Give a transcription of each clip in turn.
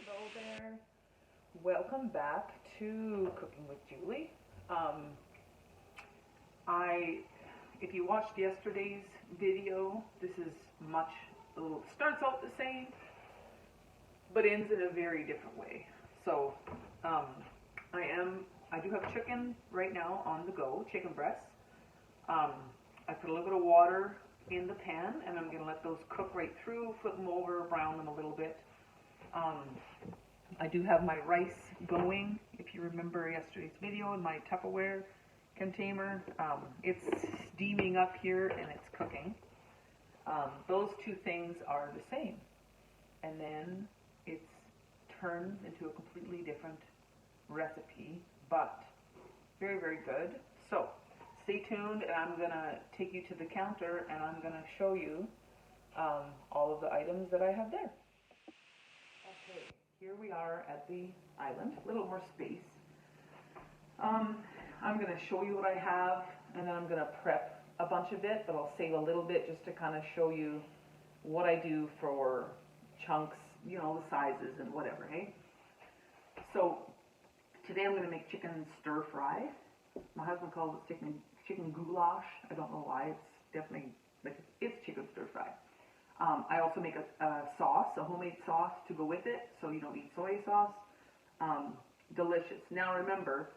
Hello there. Welcome back to Cooking with Julie. If you watched yesterday's video, this is starts out the same, but ends in a very different way. So, I do have chicken right now on the go, chicken breasts. I put a little bit of water in the pan, and I'm going to let those cook right through, flip them over, brown them a little bit. I do have my rice going, if you remember yesterday's video, in my Tupperware container. It's steaming up here and it's cooking. Those two things are the same. And then it's turned into a completely different recipe, but very, very good. So stay tuned, and I'm going to take you to the counter and I'm going to show you all of the items that I have there. Okay, here we are at the island, a little more space. I'm going to show you what I have, and then I'm going to prep a bunch of it, but I'll save a little bit just to kind of show you what I do for chunks, you know, the sizes and whatever, hey? So today I'm going to make chicken stir fry. My husband calls it chicken goulash. I don't know why. It's definitely, it's chicken stir fry. I also make a sauce, a homemade sauce to go with it, so you don't need soy sauce. Delicious. Now remember,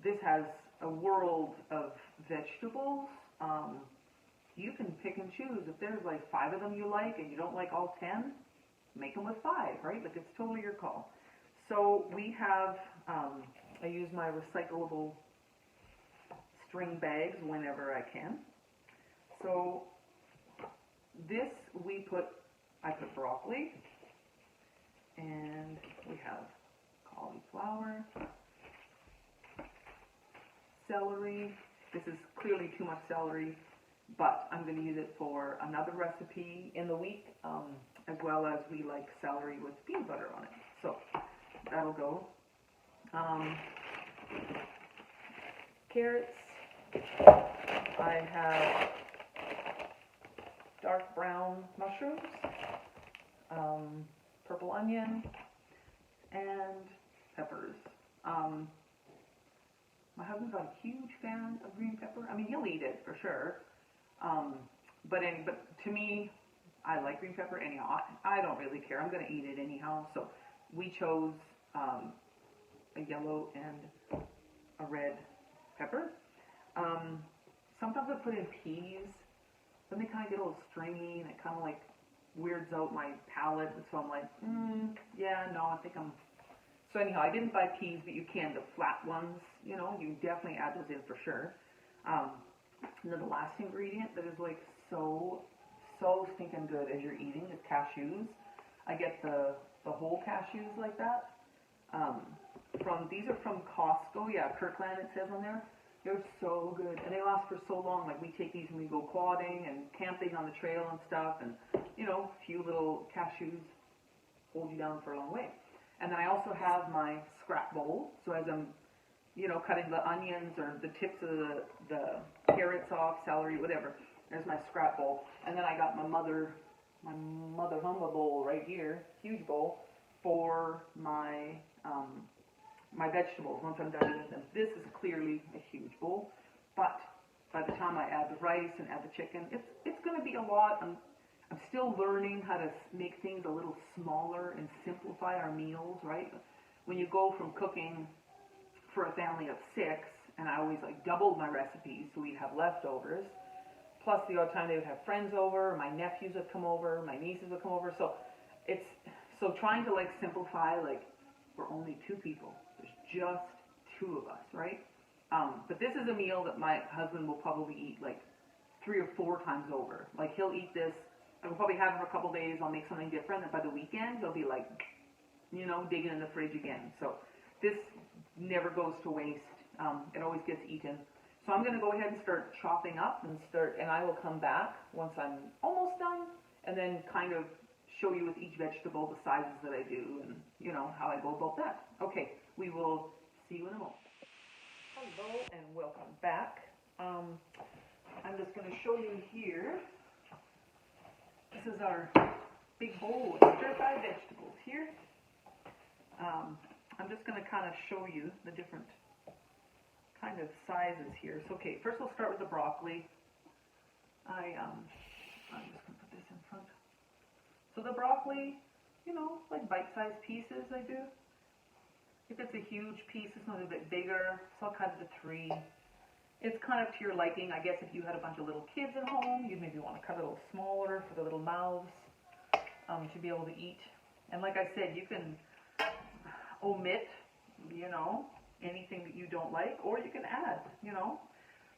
this has a world of vegetables. You can pick and choose. If there's like 5 of them you like and you don't like all 10, make them with 5, right? Like, it's totally your call. So we have, I use my recyclable string bags whenever I can. So this I put broccoli, and we have cauliflower, celery. This is clearly too much celery, but I'm going to use it for another recipe in the week, as well as we like celery with peanut butter on it. So that'll go. Carrots. I have dark brown mushrooms, purple onion, and peppers. My husband's not a huge fan of green pepper. I mean, he'll eat it for sure, but to me, I like green pepper anyhow. I don't really care. I'm going to eat it anyhow. So we chose a yellow and a red pepper. Sometimes I put in peas. Then they kind of get a little stringy, and it kind of like weirds out my palate. And so I'm like, yeah, no, I think I'm. So anyhow, I didn't buy peas, but you can, the flat ones, you know, you definitely add those in for sure. And then the last ingredient that is like so stinking good as you're eating is cashews. I get the whole cashews like that. These are from Costco. Yeah, Kirkland it says on there. They're so good, and they last for so long. Like, we take these when we go quadding and camping on the trail and stuff, and, you know, a few little cashews hold you down for a long way. And then I also have my scrap bowl, so as I'm, you know, cutting the onions or the tips of the carrots off, celery, whatever, there's my scrap bowl. And then I got my mother humba bowl right here, huge bowl, for my my vegetables once I'm done with them. This is clearly a huge bowl, but by the time I add the rice and add the chicken, it's going to be a lot. I'm still learning how to make things a little smaller and simplify our meals, right? When you go from cooking for a family of 6, and I always like doubled my recipes so we'd have leftovers, plus the odd time they would have friends over, my nephews would come over, my nieces would come over, so trying to like simplify, like, we're only 2 people. There's just 2 of us, right? But this is a meal that my husband will probably eat like 3 or 4 times over. Like, he'll eat this. I will probably have it for a couple days. I'll make something different. And by the weekend, they'll be like, you know, digging in the fridge again. So this never goes to waste. It always gets eaten. So I'm going to go ahead and start chopping up and I will come back once I'm almost done, and then kind of show you with each vegetable the sizes that I do and, you know, how I go about that. Okay, we will see you in a moment. Hello and welcome back. I'm just going to show you here. This is our big bowl of stir-fried vegetables here. I'm just going to kind of show you the different kind of sizes here. So, okay, first we'll start with the broccoli. I'm just going to put this in front. So the broccoli, you know, like bite-sized pieces I do. If it's a huge piece, it's a little bit bigger, so I'll cut it to 3. It's kind of to your liking. I guess if you had a bunch of little kids at home, you'd maybe want to cut it a little smaller for the little mouths to be able to eat. And like I said, you can omit, you know, anything that you don't like, or you can add, you know.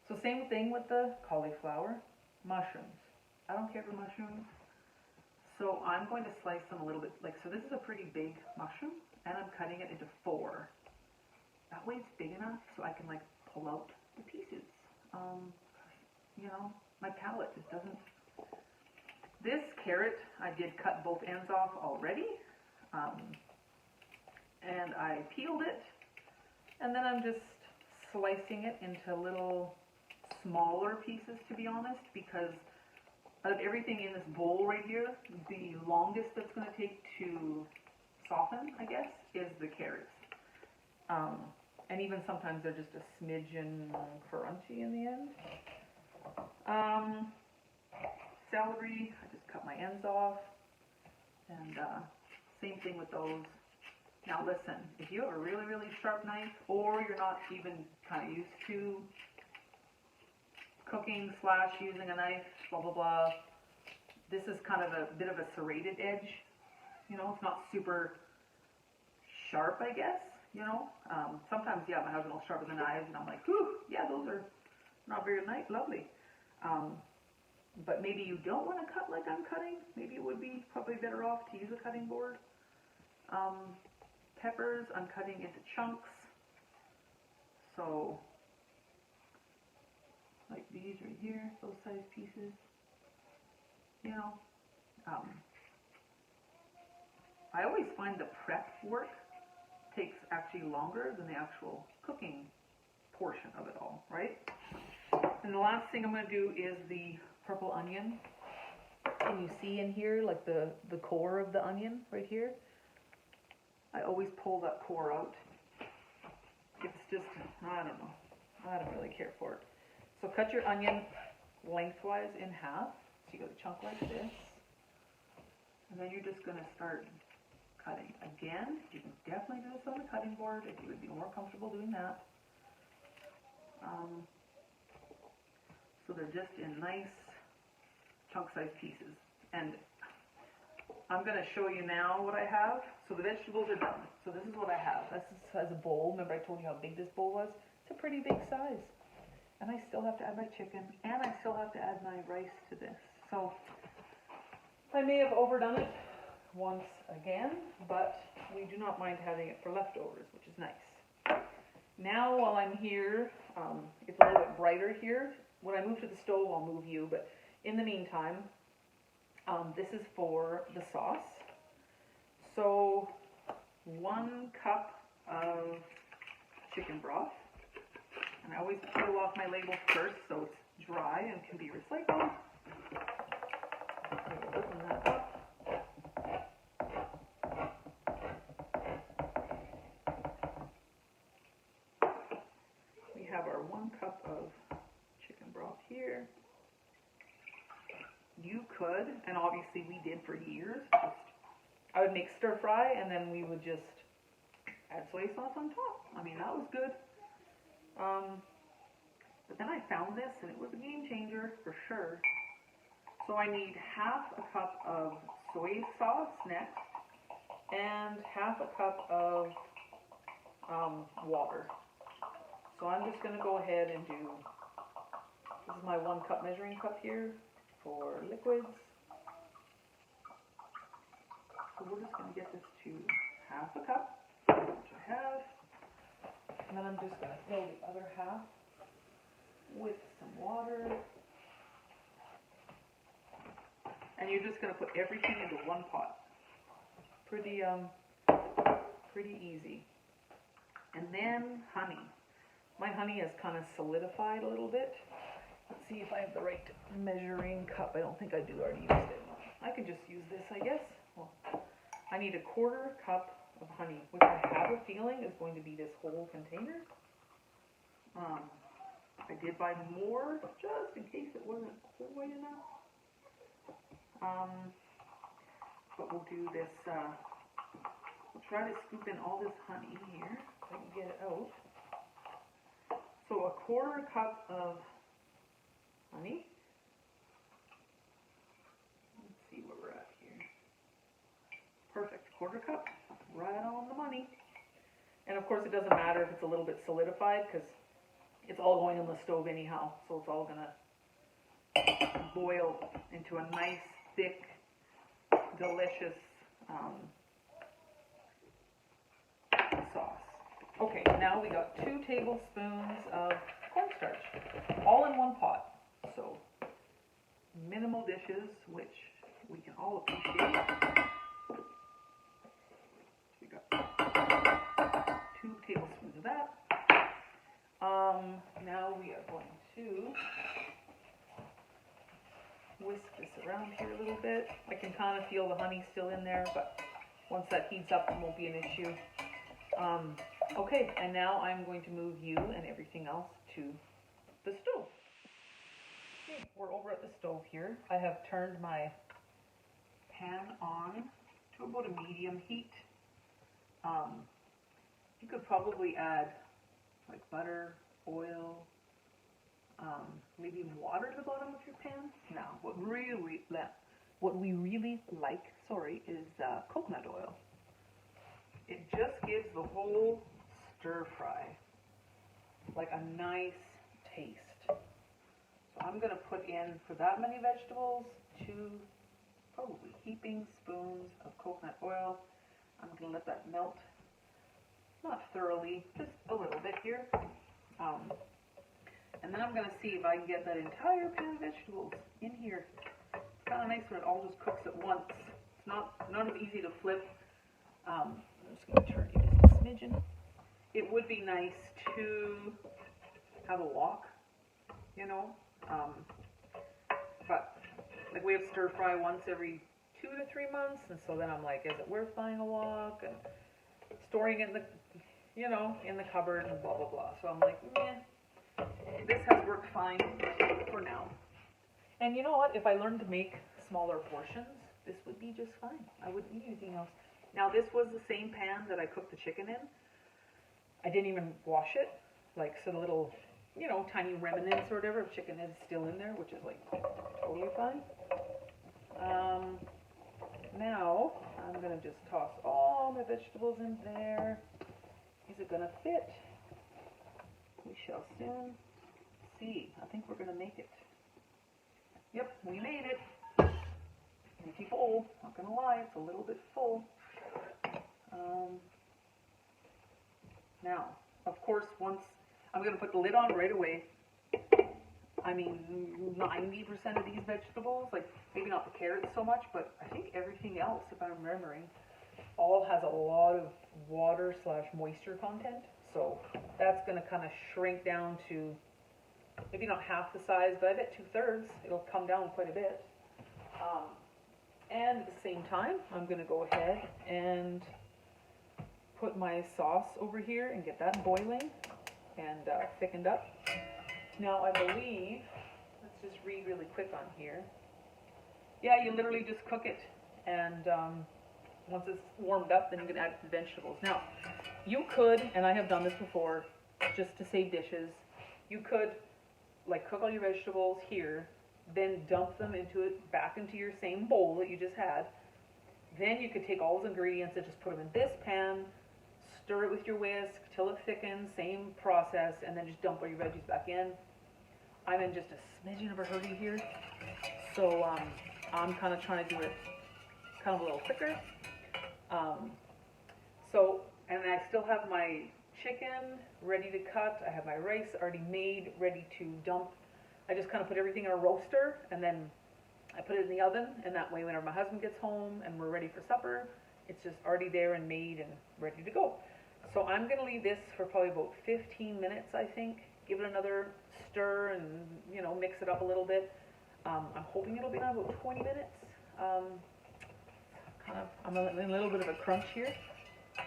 So same thing with the cauliflower, mushrooms. I don't care for mushrooms. So I'm going to slice them a little bit, like, so this is a pretty big mushroom, and I'm cutting it into 4. That way it's big enough so I can, like, pull out the pieces. You know, my palate just doesn't. This carrot, I did cut both ends off already, and I peeled it, and then I'm just slicing it into little smaller pieces, to be honest, because out of everything in this bowl right here, the longest that's going to take to soften, I guess, is the carrots. And even sometimes they're just a smidgen crunchy in the end. Celery, I just cut my ends off. And same thing with those. Now listen, if you have a really, really sharp knife, or you're not even kind of used to cooking / using a knife, blah, blah, blah, this is kind of a bit of a serrated edge. You know, it's not super sharp, I guess, you know. Sometimes, yeah, my husband will sharpen the knives, and I'm like, whew, yeah, those are not very lovely. But maybe you don't want to cut like I'm cutting. Maybe it would be probably better off to use a cutting board. Peppers, I'm cutting into chunks. So, like these right here, those size pieces. You know, I always find the prep work takes actually longer than the actual cooking portion of it all, right? And the last thing I'm going to do is the purple onion. Can you see in here, like the core of the onion right here? I always pull that core out. It's just, I don't know. I don't really care for it. So cut your onion lengthwise in half. So you got a chunk like this. And then you're just going to start cutting. Again, you can definitely do this on a cutting board if you would be more comfortable doing that. So they're just in nice chunk-sized pieces. And I'm going to show you now what I have. So the vegetables are done. So this is what I have. This is as a bowl. Remember I told you how big this bowl was? It's a pretty big size. And I still have to add my chicken, and I still have to add my rice to this. So I may have overdone it once again, but we do not mind having it for leftovers, which is nice. Now while I'm here, it's a little bit brighter here. When I move to the stove, I'll move you, but in the meantime, this is for the sauce. So 1 cup of chicken broth. And I always peel off my label first so it's dry and can be recycled. Open that up. We have our 1 cup of chicken broth here. You could, and obviously we did for years, I would make stir fry and then we would just add soy sauce on top. I mean, that was good. But then I found this and it was a game changer for sure. So I need ½ a cup of soy sauce next and ½ a cup of water. So I'm just going to go ahead and do, this is my 1 cup measuring cup here for liquids. So we're just going to get this to ½ a cup, which I have. And then I'm just going to fill the other half with some water. And you're just going to put everything into 1 pot. Pretty easy. And then honey. My honey has kind of solidified a little bit. Let's see if I have the right measuring cup. I don't think I do. I already used it. I could just use this, I guess. Well, I need 1/4 cup of honey, which I have a feeling is going to be this whole container. I did buy more just in case it wasn't quite enough. But we'll do this, we'll try to scoop in all this honey here so I can get it out. So a 1/4 cup of honey. Let's see where we're at here. Perfect, 1/4 cup, right on the money. And of course it doesn't matter if it's a little bit solidified because it's all going on the stove anyhow, so it's all gonna boil into a nice, thick, delicious sauce. Okay, now we got 2 tablespoons of cornstarch, all in one pot. So Minimal dishes, which we can all appreciate. We got 2 tablespoons of that. now we are going to whisk this around here a little bit. I can kind of feel the honey still in there, but once that heats up, it won't be an issue. Okay, and now I'm going to move you and everything else to the stove. Okay, we're over at the stove here. I have turned my Pan on to about a medium heat. You could probably add like butter, oil, maybe even water to the bottom of your pan. Now, what we really like, is coconut oil. It just gives the whole stir fry like a nice taste. So I'm going to put in, for that many vegetables, 2 probably heaping spoons of coconut oil. I'm going to let that melt, not thoroughly, just a little bit here. And then I'm going to see if I can get that entire pan of vegetables in here. It's kind of nice when it all just cooks at once. It's not as easy to flip. I'm just going to turn it just a smidgen. It would be nice to have a wok, you know, but like we have stir fry once every 2 to 3 months, and so then I'm like, is it worth buying a wok and storing it in the, you know, in the cupboard and blah blah blah. So I'm like, meh, this has worked fine for now. And you know what? If I learned to make smaller portions, this would be just fine. I wouldn't need anything else. Now this was the same pan that I cooked the chicken in. I didn't even wash it, like so the little, you know, tiny remnants or whatever of chicken is still in there, which is like totally fine. Now I'm gonna just toss all my vegetables in there. Is it gonna fit? We shall soon see. I think we're gonna make it. Yep, we made it. Empty bowl, not gonna lie, it's a little bit full. Now, of course, once I'm going to put the lid on right away. I mean, 90% of these vegetables, like maybe not the carrots so much, but I think everything else, if I'm remembering, all has a lot of water / moisture content. So that's going to kind of shrink down to maybe not half the size, but I bet 2/3. It'll come down quite a bit. And at the same time, I'm going to go ahead and put my sauce over here and get that boiling and thickened up. Now I believe, let's just read really quick on here. yeah, you literally just cook it. And once it's warmed up, then you can add the vegetables. Now, you could, and I have done this before, just to save dishes, you could like cook all your vegetables here, then dump them back into your same bowl that you just had. Then you could take all those ingredients and just put them in this pan, stir it with your whisk till it thickens, same process, and then just dump all your veggies back in. I'm in just a smidgen of a hurry here, so I'm kind of trying to do it kind of a little quicker. And I still have my chicken ready to cut. I have my rice already made, ready to dump. I just kind of put everything in a roaster, and then I put it in the oven, and that way whenever my husband gets home and we're ready for supper, it's just already there and made and ready to go. So I'm going to leave this for probably about 15 minutes, I think. Give it another stir and, you know, mix it up a little bit. I'm hoping it'll be done about 20 minutes. I'm in a little bit of a crunch here.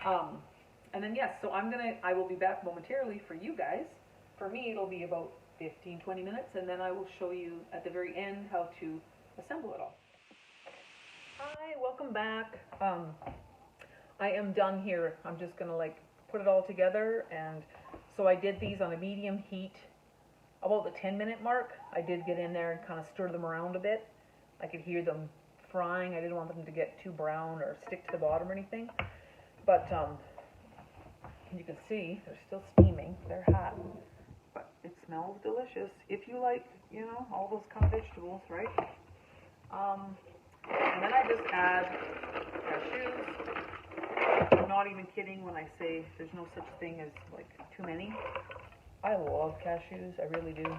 And then yes, so I will be back momentarily for you guys. For me, it'll be about 15-20 minutes, and then I will show you at the very end how to assemble it all. Hi, welcome back. I am done here. I'm just gonna like put it all together, and so I did these on a medium heat. About the 10-minute mark, I did get in there and kind of stir them around a bit. I could hear them frying. I didn't want them to get too brown or stick to the bottom or anything. But you can see they're still steaming. They're hot, but it smells delicious. If you like, you know, all those kind of vegetables, right? And then I just add cashews. I'm not even kidding when I say there's no such thing as like too many. I love cashews, I really do.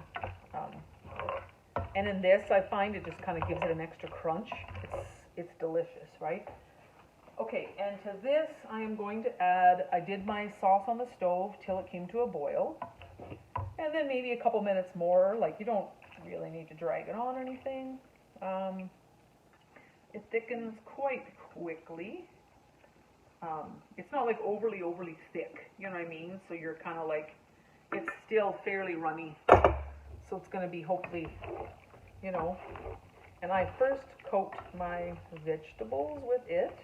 And in this, I find it just kind of gives it an extra crunch. It's delicious, right? Okay, and to this, I am going to add, I did my sauce on the stove till it came to a boil. And then maybe a couple minutes more, like you don't really need to drag it on or anything. It thickens quite quickly. It's not like overly thick, you know what I mean? So you're kind of like, it's still fairly runny. So it's going to be hopefully, you know. And I first coat my vegetables with it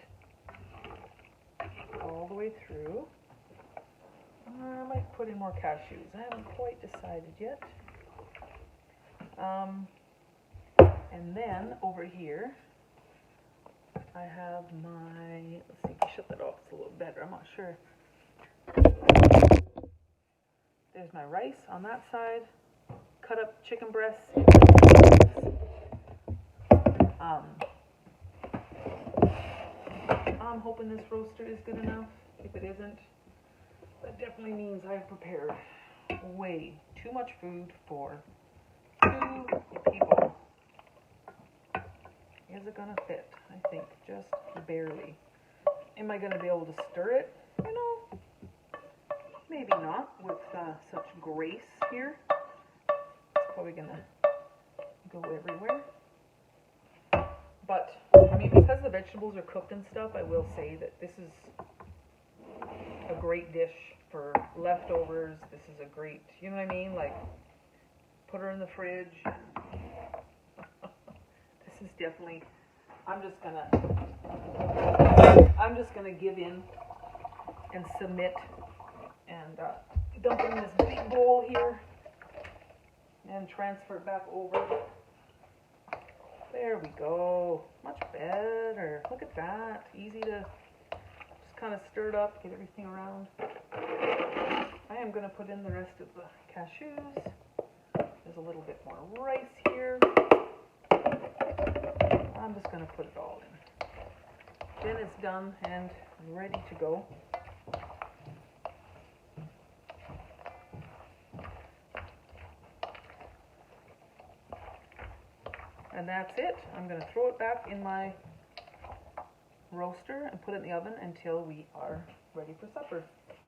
all the way through. I might put in more cashews. I haven't quite decided yet. And then over here, I have my, let's see, shut that off, it's a little better, I'm not sure. There's my rice on that side, cut up chicken breasts. I'm hoping this roaster is good enough. If it isn't, that definitely means I've prepared way too much food for 2 people. Is it gonna fit? I think just barely. Am I gonna be able to stir it? You know, maybe not with such grace here. It's probably gonna go everywhere. But, I mean, because the vegetables are cooked and stuff, I will say that this is a great dish for leftovers. This is a great, you know what I mean? Like, put her in the fridge. This is definitely, I'm just gonna give in and submit and dump it in this big bowl here and transfer it back over. There we go. Much better. Look at that. Easy to just kind of stir it up, get everything around. I am going to put in the rest of the cashews. There's a little bit more rice here. I'm just going to put it all in. Then it's done and ready to go. And that's it. I'm going to throw it back in my roaster and put it in the oven until we are ready for supper.